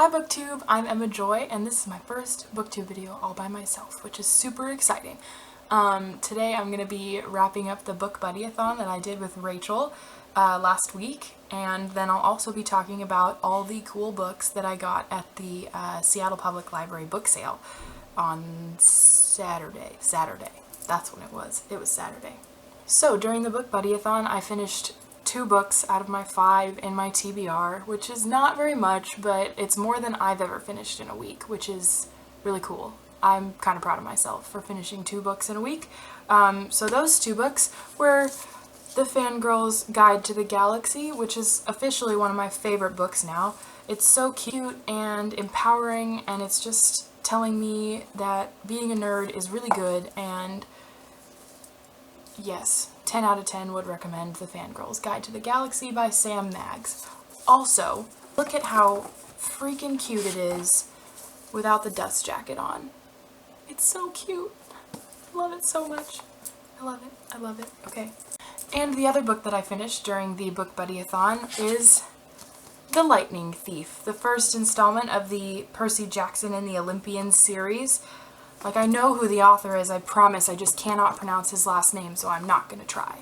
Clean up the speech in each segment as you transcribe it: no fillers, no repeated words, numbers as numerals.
Hi BookTube, I'm Emma Joy, and this is my first BookTube video all by myself, which is super exciting. Today I'm going to be wrapping up the BookBuddyAthon that I did with Rachel last week, and then I'll also be talking about all the cool books that I got at the Seattle Public Library book sale on Saturday. That's when it was. It was Saturday. So during the BookBuddyAthon I finished 2 books out of my 5 in my TBR, which is not very much, but it's more than I've ever finished in a week, which is really cool. I'm kind of proud of myself for finishing 2 books in a week. So those 2 books were The Fangirl's Guide to the Galaxy, which is officially one of my favorite books now. It's so cute and empowering, and it's just telling me that being a nerd is really good, and yes, 10 out of 10 would recommend The Fangirl's Guide to the Galaxy by Sam Maggs. Also, look at how freaking cute it is without the dust jacket on. It's so cute. I love it so much. I love it. I love it. Okay. And the other book that I finished during the BookBuddyAthon is The Lightning Thief, the first installment of the Percy Jackson and the Olympians series. Like, I know who the author is, I promise, I just cannot pronounce his last name, so I'm not gonna try.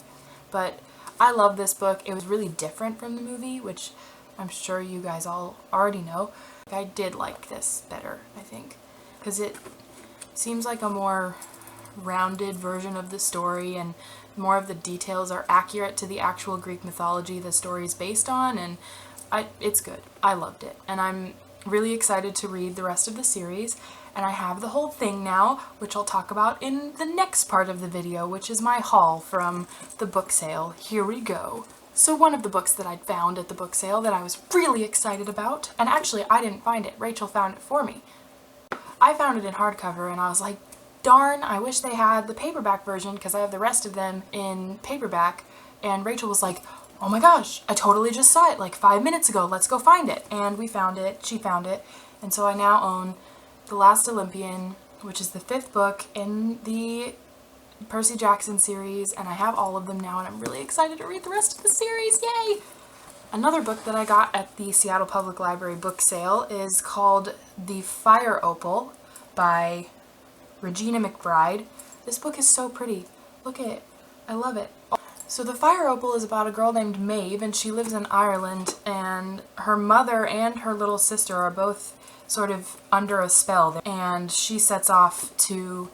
But I love this book. It was really different from the movie, which I'm sure you guys all already know. I did like this better, I think, because it seems like a more rounded version of the story, and more of the details are accurate to the actual Greek mythology the story is based on, and it's good. I loved it, and I'm really excited to read the rest of the series. And I have the whole thing now, which I'll talk about in the next part of the video, which is my haul from the book sale. Here we go. So one of the books that I'd found at the book sale that I was really excited about, and actually I didn't find it, Rachel found it for me. I found it in hardcover and I was like, darn, I wish they had the paperback version because I have the rest of them in paperback. And Rachel was like, oh my gosh, I totally just saw it like 5 minutes ago, let's go find it. And we found it, she found it, and so I now own The Last Olympian, which is the 5th book in the Percy Jackson series, and I have all of them now, and I'm really excited to read the rest of the series. Yay! Another book that I got at the Seattle Public Library book sale is called The Fire Opal by Regina McBride. This book is so pretty. Look at it. I love it. So The Fire Opal is about a girl named Maeve, and she lives in Ireland, and her mother and her little sister are both sort of under a spell, and she sets off to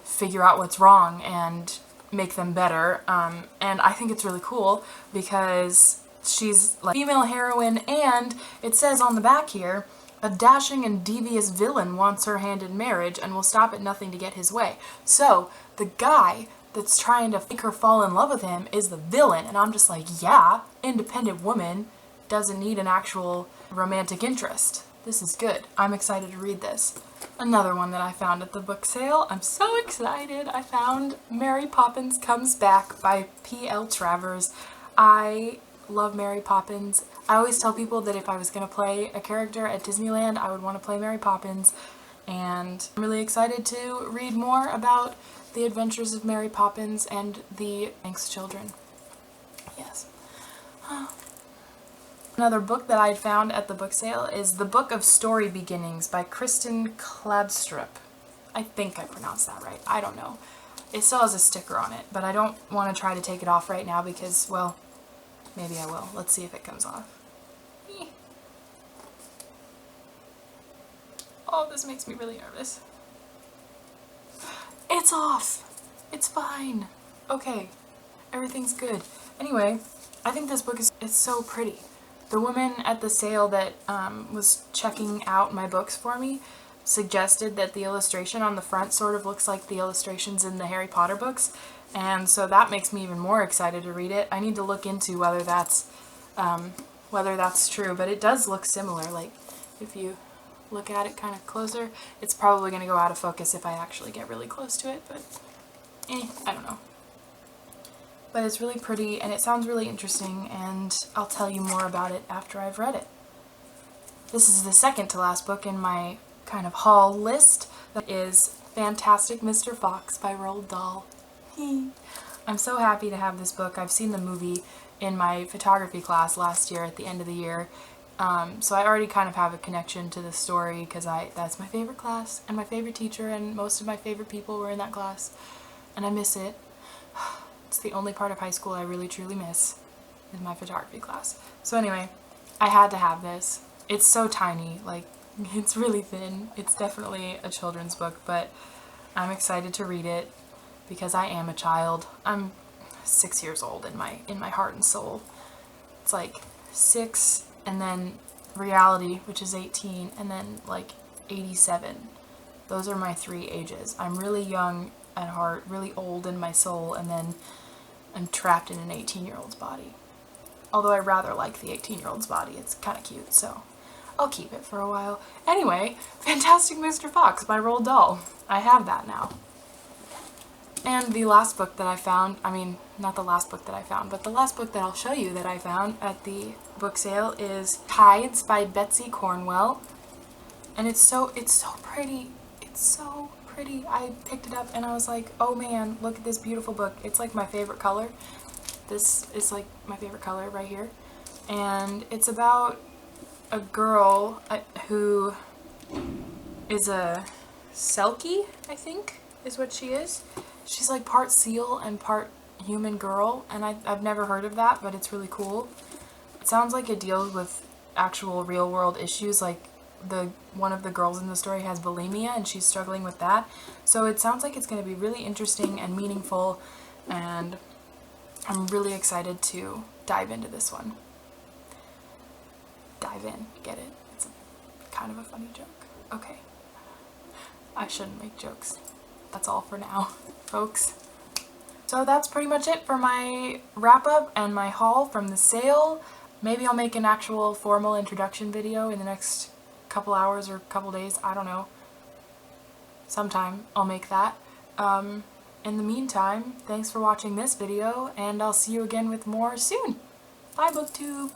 figure out what's wrong and make them better. And I think it's really cool because she's like a female heroine, and it says on the back here, a dashing and devious villain wants her hand in marriage and will stop at nothing to get his way. So the guy that's trying to make her fall in love with him is the villain, and I'm just like, yeah, independent woman doesn't need an actual romantic interest. This is good. I'm excited to read this. Another one that I found at the book sale. I'm so excited. I found Mary Poppins Comes Back by P.L. Travers. I love Mary Poppins. I always tell people that if I was going to play a character at Disneyland, I would want to play Mary Poppins. And I'm really excited to read more about the adventures of Mary Poppins and the Manx children. Yes. Another book that I found at the book sale is The Book of Story Beginnings by Kristen Kladstrup. I think I pronounced that right. I don't know. It still has a sticker on it, but I don't want to try to take it off right now because, well, maybe I will. Let's see if it comes off. Oh, this makes me really nervous. It's off! It's fine! Okay. Everything's good. Anyway, I think this book is so pretty. The woman at the sale that was checking out my books for me suggested that the illustration on the front sort of looks like the illustrations in the Harry Potter books, and so that makes me even more excited to read it. I need to look into whether that's true, but it does look similar. Like, if you look at it kind of closer, it's probably going to go out of focus if I actually get really close to it, but I don't know. But it's really pretty, and it sounds really interesting, and I'll tell you more about it after I've read it. This is the second to last book in my kind of haul list. That is Fantastic Mr. Fox by Roald Dahl. I'm so happy to have this book. I've seen the movie in my photography class last year at the end of the year, So I already kind of have a connection to the story because that's my favorite class and my favorite teacher, and most of my favorite people were in that class, and I miss it. It's the only part of high school I really truly miss, is my photography class. So anyway, I had to have this. It's so tiny, like, it's really thin. It's definitely a children's book, but I'm excited to read it because I am a child. I'm 6 years old in my heart and soul. It's like 6, and then reality, which is 18, and then like 87. Those are my 3 ages. I'm really young at heart, really old in my soul, and then I'm trapped in an 18-year-old's body. Although I rather like the 18-year-old's body. It's kind of cute, so I'll keep it for a while. Anyway, Fantastic Mr. Fox by Roald Dahl. I have that now. And the last book that I found, I mean, not the last book that I found, but the last book that I'll show you that I found at the book sale is Tides by Betsy Cornwell. And it's so pretty. It's so pretty. I picked it up and I was like, oh man, look at this beautiful book. It's like my favorite color. This is like my favorite color right here. And it's about a girl who is a Selkie, I think, is what she is. She's like part seal and part human girl, and I've never heard of that, but it's really cool. It sounds like it deals with actual real world issues, like one of the girls in the story has bulimia and she's struggling with that. So it sounds like it's going to be really interesting and meaningful, and I'm really excited to dive into this one. Dive in, get it? It's kind of a funny joke. Okay. I shouldn't make jokes. That's all for now, folks. So that's pretty much it for my wrap-up and my haul from the sale. Maybe I'll make an actual formal introduction video in the next couple hours or couple days. I don't know. Sometime I'll make that. In the meantime, thanks for watching this video, and I'll see you again with more soon. Bye, BookTube!